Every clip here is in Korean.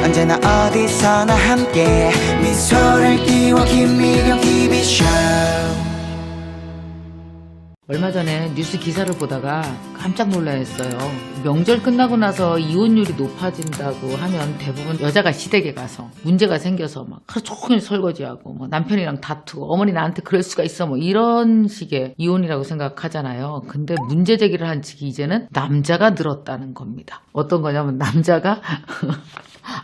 언제나 어디서나 함께 미소를 띄워 김미경 TV쇼. 얼마 전에 뉴스 기사를 보다가 깜짝 놀라했어요. 명절 끝나고 나서 이혼율이 높아진다고 하면 대부분 여자가 시댁에 가서 문제가 생겨서 막 하루 종일 설거지하고 뭐 남편이랑 다투고 어머니 나한테 그럴 수가 있어 뭐 이런 식의 이혼이라고 생각하잖아요. 근데 문제 제기를 한 측이 이제는 남자가 늘었다는 겁니다. 어떤 거냐면 남자가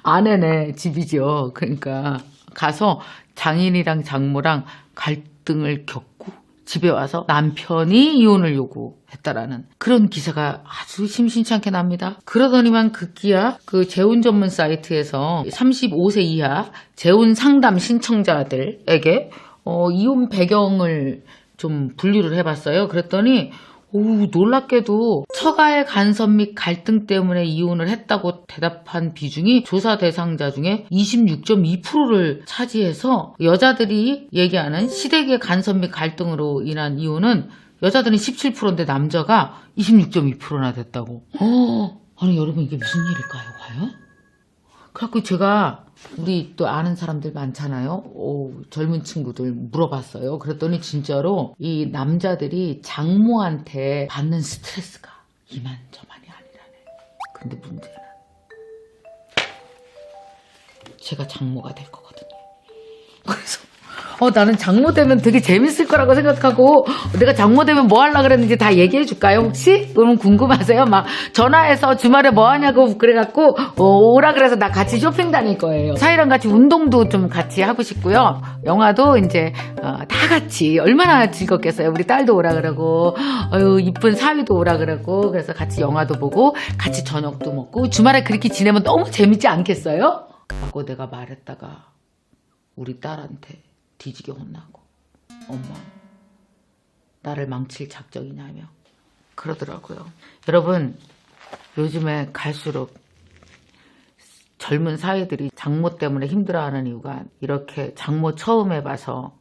아내네 집이죠. 그러니까 가서 장인이랑 장모랑 갈등을 겪고 집에 와서 남편이 이혼을 요구했다라는 그런 기사가 아주 심심찮게 납니다. 그러더니만 급기야 그 재혼 전문 사이트에서 35세 이하 재혼 상담 신청자들에게 이혼 배경을 좀 분류를 해봤어요. 그랬더니 놀랍게도 처가의 간섭 및 갈등 때문에 이혼을 했다고 대답한 비중이 조사 대상자 중에 26.2%를 차지해서 여자들이 얘기하는 시댁의 간섭 및 갈등으로 인한 이혼은 여자들은 17%인데 남자가 26.2%나 됐다고. 아니 여러분 이게 무슨 일일까요 과연? 그래갖고 제가 우리 또 아는 사람들 많잖아요. 젊은 친구들 물어봤어요. 그랬더니 진짜로 이 남자들이 장모한테 받는 스트레스가 이만저만이 아니라네. 근데 문제는 제가 장모가 될 거거든요. 그래서 나는 장모 되면 되게 재밌을 거라고 생각하고 내가 장모 되면 뭐 하려고 그랬는지 다 얘기해 줄까요 혹시? 그러면 궁금하세요? 막 전화해서 주말에 뭐 하냐고 그래갖고 오라 그래서 나 같이 쇼핑 다닐 거예요. 사이랑 같이 운동도 좀 같이 하고 싶고요. 영화도 이제 다 같이 얼마나 즐겁겠어요. 우리 딸도 오라 그러고 이쁜 사위도 오라 그러고 그래서 같이 영화도 보고 같이 저녁도 먹고 주말에 그렇게 지내면 너무 재밌지 않겠어요? 하고 내가 말했다가 우리 딸한테 뒤지게 혼나고 엄마 나를 망칠 작정이냐며 그러더라고요. 여러분 요즘에 갈수록 젊은 사위들이 장모 때문에 힘들어하는 이유가 이렇게 장모 처음 해봐서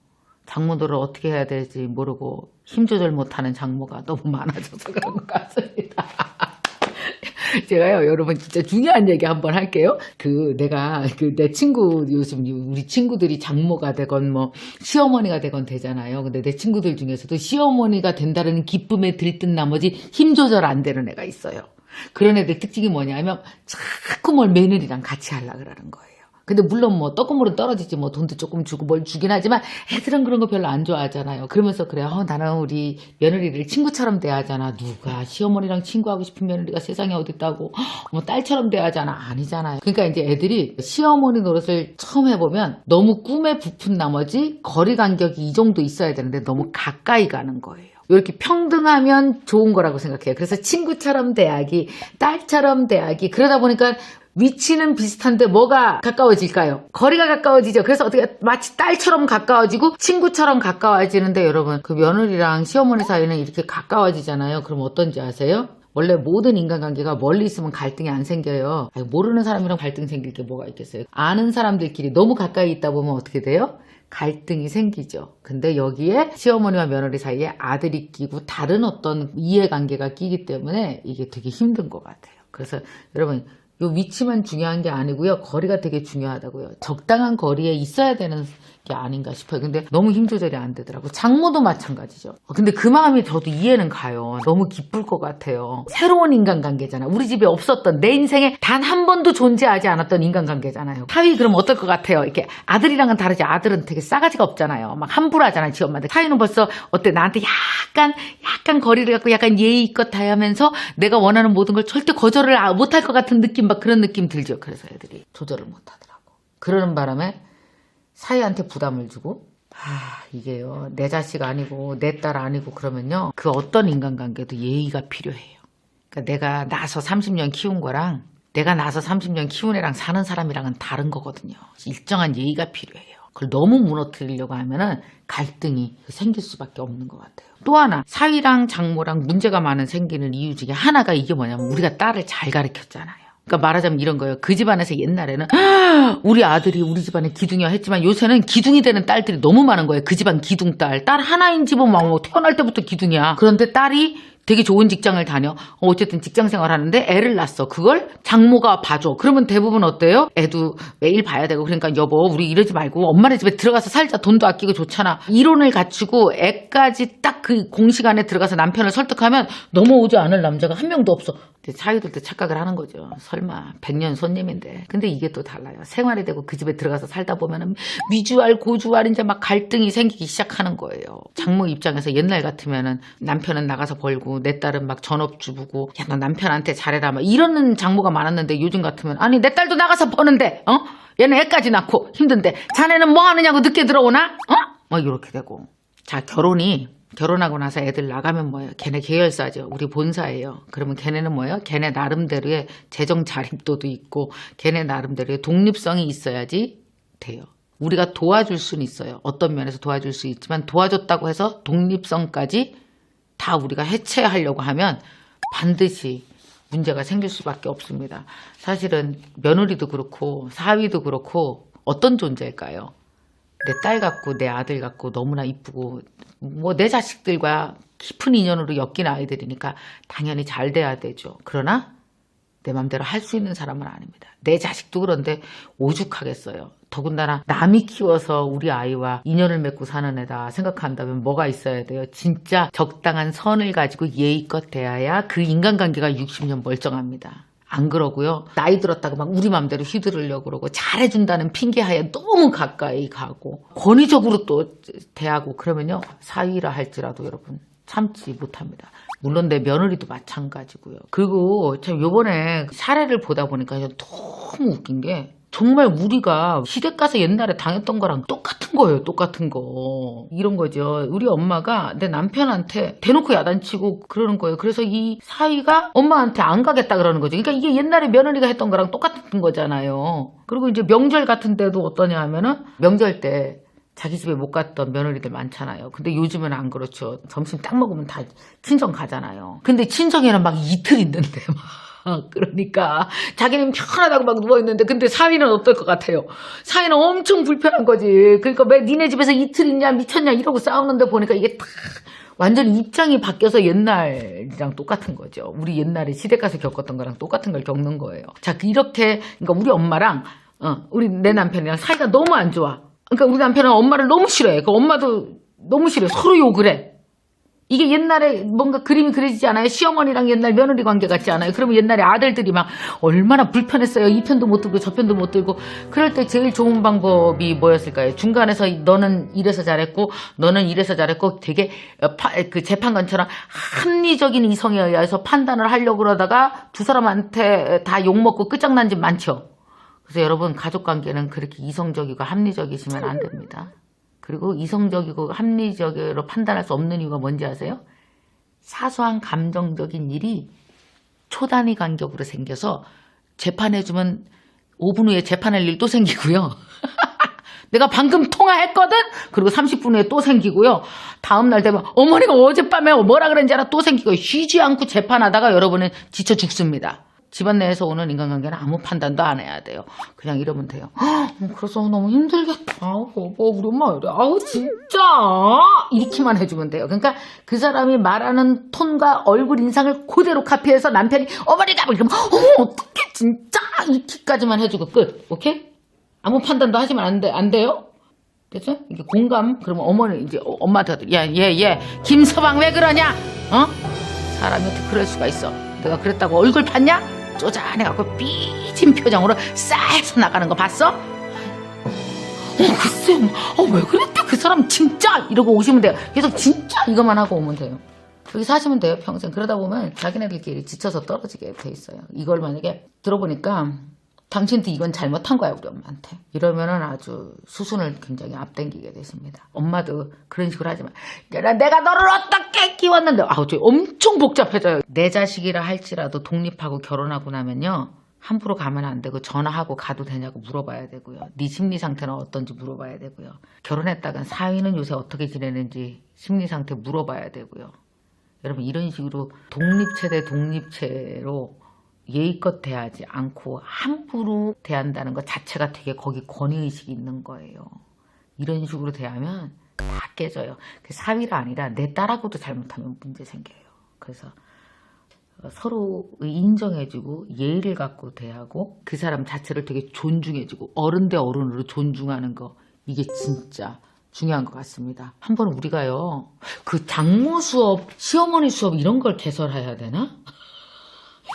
장모들을 어떻게 해야 될지 모르고 힘 조절 못하는 장모가 너무 많아져서 그런 것 같습니다. 제가요, 여러분 진짜 중요한 얘기 한번 할게요. 내가 내 친구 요즘 우리 친구들이 장모가 되건 뭐 시어머니가 되건 되잖아요. 근데 내 친구들 중에서도 시어머니가 된다는 기쁨에 들뜬 나머지 힘 조절 안 되는 애가 있어요. 그런 애들 특징이 뭐냐면 자꾸 뭘 며느리랑 같이 하려고 그러는 거예요. 근데 물론 뭐 떡고물은 떨어지지 뭐 돈도 조금 주고 뭘 주긴 하지만 애들은 그런 거 별로 안 좋아하잖아요. 그러면서 그래요. 나는 우리 며느리를 친구처럼 대하잖아. 누가 시어머니랑 친구하고 싶은 며느리가 세상에 어딨다고 뭐 딸처럼 대하잖아. 아니잖아요. 그러니까 이제 애들이 시어머니 노릇을 처음 해보면 너무 꿈에 부푼 나머지 거리 간격이 이 정도 있어야 되는데 너무 가까이 가는 거예요. 이렇게 평등하면 좋은 거라고 생각해요. 그래서 친구처럼 대하기, 딸처럼 대하기 그러다 보니까 위치는 비슷한데 뭐가 가까워질까요? 거리가 가까워지죠. 그래서 어떻게 마치 딸처럼 가까워지고 친구처럼 가까워지는데 여러분 그 며느리랑 시어머니 사이는 이렇게 가까워지잖아요. 그럼 어떤지 아세요? 원래 모든 인간관계가 멀리 있으면 갈등이 안 생겨요. 모르는 사람이랑 갈등 생길 게 뭐가 있겠어요? 아는 사람들끼리 너무 가까이 있다 보면 어떻게 돼요? 갈등이 생기죠. 근데 여기에 시어머니와 며느리 사이에 아들이 끼고 다른 어떤 이해관계가 끼기 때문에 이게 되게 힘든 것 같아요. 그래서 여러분 요 위치만 중요한 게 아니고요. 거리가 되게 중요하다고요. 적당한 거리에 있어야 되는 게 아닌가 싶어요. 근데 너무 힘 조절이 안 되더라고요. 장모도 마찬가지죠. 근데 그 마음이 저도 이해는 가요. 너무 기쁠 것 같아요. 새로운 인간관계잖아. 우리 집에 없었던 내 인생에 단 한 번도 존재하지 않았던 인간관계잖아요. 사위 그럼 어떨 것 같아요? 이렇게 아들이랑은 다르지. 아들은 되게 싸가지가 없잖아요. 막 함부로 하잖아요. 지 엄마한테. 사위는 벌써 어때? 나한테 약간 거리를 갖고 약간 예의껏 다하면서 내가 원하는 모든 걸 절대 거절을 못할 것 같은 느낌 막 그런 느낌 들죠. 그래서 애들이 조절을 못하더라고. 그러는 바람에 사이한테 부담을 주고 이게요 내 자식 아니고 내 딸 아니고 그러면요 그 어떤 인간관계도 예의가 필요해요. 그러니까 내가 나서 30년 키운 거랑 내가 나서 30년 키운 애랑 사는 사람이랑은 다른 거거든요. 일정한 예의가 필요해요. 그걸 너무 무너뜨리려고 하면은 갈등이 생길 수밖에 없는 것 같아요. 또 하나 사위랑 장모랑 문제가 많은 생기는 이유 중에 하나가 이게 뭐냐면 우리가 딸을 잘 가르쳤잖아요. 그러니까 말하자면 이런 거예요. 그 집안에서 옛날에는 우리 아들이 우리 집안에 기둥이야 했지만 요새는 기둥이 되는 딸들이 너무 많은 거예요. 그 집안 기둥딸. 딸 하나인 집은 막 태어날 때부터 기둥이야. 그런데 딸이 되게 좋은 직장을 다녀. 어쨌든 직장 생활 하는데 애를 낳았어. 그걸 장모가 봐줘. 그러면 대부분 어때요? 애도 매일 봐야 되고. 그러니까 여보 우리 이러지 말고 엄마네 집에 들어가서 살자. 돈도 아끼고 좋잖아. 이론을 갖추고 애까지 딱 그 공시간에 들어가서 남편을 설득하면 넘어오지 않을 남자가 한 명도 없어. 사위들도 착각을 하는 거죠. 설마 100년 손님인데. 근데 이게 또 달라요. 생활이 되고 그 집에 들어가서 살다 보면은 미주알 고주알 이제 막 갈등이 생기기 시작하는 거예요. 장모 입장에서 옛날 같으면은 남편은 나가서 벌고 내 딸은 막 전업주부고 야 너 남편한테 잘해라 막 이러는 장모가 많았는데 요즘 같으면 아니 내 딸도 나가서 버는데 얘는 애까지 낳고 힘든데 자네는 뭐 하느냐고 늦게 들어오나? 막 이렇게 되고. 자 결혼하고 나서 애들 나가면 뭐예요? 걔네 계열사죠. 우리 본사예요. 그러면 걔네는 뭐예요? 걔네 나름대로의 재정 자립도도 있고 걔네 나름대로의 독립성이 있어야지 돼요. 우리가 도와줄 수는 있어요. 어떤 면에서 도와줄 수 있지만 도와줬다고 해서 독립성까지 다 우리가 해체하려고 하면 반드시 문제가 생길 수밖에 없습니다. 사실은 며느리도 그렇고 사위도 그렇고 어떤 존재일까요? 내 딸 같고 내 아들 같고 너무나 이쁘고 뭐 내 자식들과 깊은 인연으로 엮인 아이들이니까 당연히 잘 돼야 되죠. 그러나 내 맘대로 할 수 있는 사람은 아닙니다. 내 자식도 그런데 오죽하겠어요. 더군다나 남이 키워서 우리 아이와 인연을 맺고 사는 애다 생각한다면 뭐가 있어야 돼요? 진짜 적당한 선을 가지고 예의껏 대해야 그 인간관계가 60년 멀쩡합니다. 안 그러고요. 나이 들었다고 막 우리 맘대로 휘두르려고 그러고 잘해준다는 핑계하에 너무 가까이 가고 권위적으로 또 대하고 그러면요. 사위라 할지라도 여러분 참지 못합니다. 물론 내 며느리도 마찬가지고요. 그리고 참 요번에 사례를 보다 보니까 너무 웃긴 게 정말 우리가 시댁 가서 옛날에 당했던 거랑 똑같은 거예요. 똑같은 거. 이런 거죠. 우리 엄마가 내 남편한테 대놓고 야단치고 그러는 거예요. 그래서 이 사위가 엄마한테 안 가겠다 그러는 거죠. 그러니까 이게 옛날에 며느리가 했던 거랑 똑같은 거잖아요. 그리고 이제 명절 같은 때도 어떠냐 하면은 명절 때 자기 집에 못 갔던 며느리들 많잖아요. 근데 요즘은 안 그렇죠. 점심 딱 먹으면 다 친정 가잖아요. 근데 친정에는 막 이틀 있는데 막. 그러니까 자기는 편하다고 막 누워있는데 근데 사위는 어떨 것 같아요? 사위는 엄청 불편한 거지. 그러니까 왜 니네 집에서 이틀 있냐 미쳤냐 이러고 싸우는데 보니까 이게 딱 완전히 입장이 바뀌어서 옛날이랑 똑같은 거죠. 우리 옛날에 시댁 가서 겪었던 거랑 똑같은 걸 겪는 거예요. 자 이렇게 그러니까 우리 엄마랑 우리 내 남편이랑 사이가 너무 안 좋아. 그러니까 우리 남편은 엄마를 너무 싫어해. 그 엄마도 너무 싫어해. 서로 욕을 해. 이게 옛날에 뭔가 그림이 그려지지 않아요? 시어머니랑 옛날 며느리 관계 같지 않아요? 그러면 옛날에 아들들이 막 얼마나 불편했어요. 이 편도 못 들고 저 편도 못 들고. 그럴 때 제일 좋은 방법이 뭐였을까요? 중간에서 너는 이래서 잘했고 너는 이래서 잘했고 되게 그 재판관처럼 합리적인 이성에 의해서 판단을 하려고 그러다가 두 사람한테 다 욕먹고 끝장난 집 많죠? 그래서 여러분 가족관계는 그렇게 이성적이고 합리적이시면 안 됩니다. 그리고 이성적이고 합리적으로 판단할 수 없는 이유가 뭔지 아세요? 사소한 감정적인 일이 초단위 간격으로 생겨서 재판해주면 5분 후에 재판할 일 또 생기고요. 내가 방금 통화했거든? 그리고 30분 후에 또 생기고요. 다음날 되면 어머니가 어젯밤에 뭐라 그랬는지 알아? 또 생기고 쉬지 않고 재판하다가 여러분은 지쳐 죽습니다. 집안 내에서 오는 인간관계는 아무 판단도 안 해야 돼요. 그냥 이러면 돼요. 그래서 너무 힘들겠다. 우리 엄마 이래. 진짜 이렇게만 해주면 돼요. 그러니까 그 사람이 말하는 톤과 얼굴 인상을 그대로 카피해서 남편이 어머니가 이러면 어떡해 진짜 이렇게까지만 해주고 끝. 오케이? 아무 판단도 하시면 안 돼요. 됐죠? 이게 공감. 그러면 어머니 이제 엄마한테 얘 김서방 왜 그러냐? 사람이 어떻게 그럴 수가 있어? 내가 그랬다고 얼굴 봤냐? 쪼잔해갖고 삐진 표정으로 싸해서 나가는 거 봤어? 글쎄, 왜 그랬대? 그 사람 진짜! 이러고 오시면 돼요. 계속 진짜 이것만 하고 오면 돼요. 여기 사시면 돼요, 평생. 그러다 보면 자기네들끼리 지쳐서 떨어지게 돼 있어요. 이걸 만약에 들어보니까 당신도 이건 잘못한 거야, 우리 엄마한테. 이러면은 아주 수순을 굉장히 앞당기게 되십니다. 엄마도 그런 식으로 하지만 내가 너를 어떻게 키웠는데 저 엄청 복잡해져요. 내 자식이라 할지라도 독립하고 결혼하고 나면요. 함부로 가면 안 되고 전화하고 가도 되냐고 물어봐야 되고요. 네 심리 상태는 어떤지 물어봐야 되고요. 결혼했다간 사위는 요새 어떻게 지내는지 심리 상태 물어봐야 되고요. 여러분 이런 식으로 독립체로 예의껏 대하지 않고 함부로 대한다는 것 자체가 되게 거기 권위의식이 있는 거예요. 이런 식으로 대하면 다 깨져요. 사위가 아니라 내 딸하고도 잘못하면 문제 생겨요. 그래서 서로 인정해주고 예의를 갖고 대하고 그 사람 자체를 되게 존중해주고 어른 대 어른으로 존중하는 거, 이게 진짜 중요한 것 같습니다. 한번 우리가요, 그 장모 수업, 시어머니 수업 이런 걸 개설해야 되나?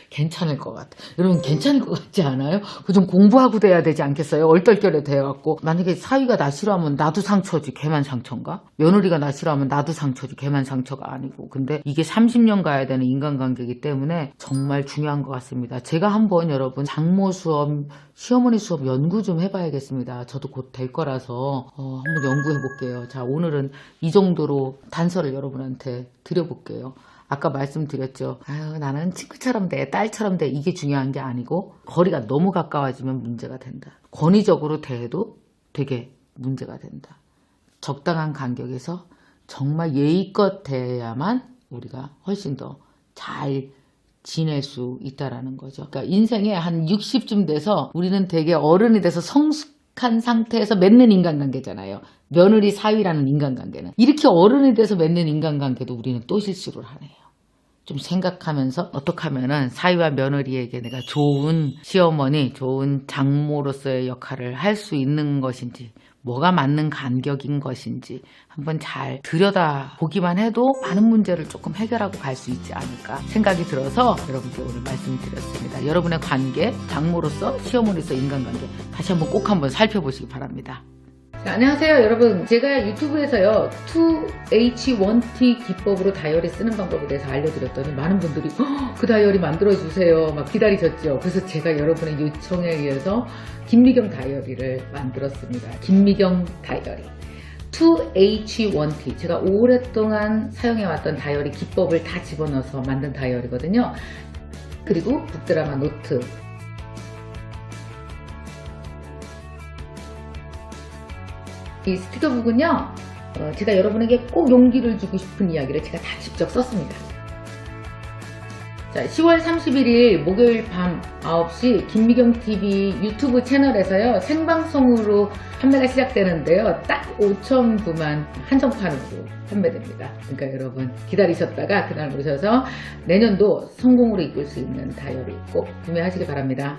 괜찮을 것 같아. 여러분 괜찮을 것 같지 않아요? 그 좀 공부하고 돼야 되지 않겠어요? 얼떨결에 돼갖고 만약에 사위가 나 싫어하면 나도 상처지, 걔만 상처인가? 며느리가 나 싫어하면 나도 상처지, 걔만 상처가 아니고. 근데 이게 30년 가야 되는 인간관계이기 때문에 정말 중요한 것 같습니다. 제가 한번 여러분 장모 수업, 시어머니 수업 연구 좀 해봐야겠습니다. 저도 곧 될 거라서 한번 연구해 볼게요. 자, 오늘은 이 정도로 단서를 여러분한테 드려볼게요. 아까 말씀드렸죠. 아유, 나는 친구처럼 돼, 딸처럼 돼, 이게 중요한 게 아니고 거리가 너무 가까워지면 문제가 된다. 권위적으로 대해도 되게 문제가 된다. 적당한 간격에서 정말 예의껏 대해야만 우리가 훨씬 더 잘 지낼 수 있다라는 거죠. 그러니까 인생에 한 60쯤 돼서 우리는 되게 어른이 돼서 성숙한 상태에서 맺는 인간관계잖아요. 며느리 사위라는 인간관계는. 이렇게 어른이 돼서 맺는 인간관계도 우리는 또 실수를 하네요. 좀 생각하면서 어떻게 하면은 사위와 며느리에게 내가 좋은 시어머니, 좋은 장모로서의 역할을 할 수 있는 것인지, 뭐가 맞는 간격인 것인지 한번 잘 들여다보기만 해도 많은 문제를 조금 해결하고 갈 수 있지 않을까 생각이 들어서 여러분께 오늘 말씀드렸습니다. 여러분의 관계, 장모로서, 시어머니로서 인간관계 다시 한번 꼭 한번 살펴보시기 바랍니다. 자, 안녕하세요 여러분. 제가 유튜브에서요 2H1T 기법으로 다이어리 쓰는 방법에 대해서 알려드렸더니 많은 분들이 그 다이어리 만들어주세요 막 기다리셨죠. 그래서 제가 여러분의 요청에 의해서 김미경 다이어리를 만들었습니다. 김미경 다이어리 2H1T, 제가 오랫동안 사용해왔던 다이어리 기법을 다 집어넣어서 만든 다이어리거든요. 그리고 북드라마 노트, 이 스티커북은요, 제가 여러분에게 꼭 용기를 주고 싶은 이야기를 제가 다 직접 썼습니다. 자, 10월 31일 목요일 밤 9시 김미경TV 유튜브 채널에서요, 생방송으로 판매가 시작되는데요. 딱 5,000부만 한정판으로 판매됩니다. 그러니까 여러분 기다리셨다가 그날 오셔서 내년도 성공으로 이끌 수 있는 다이어리 꼭 구매하시기 바랍니다.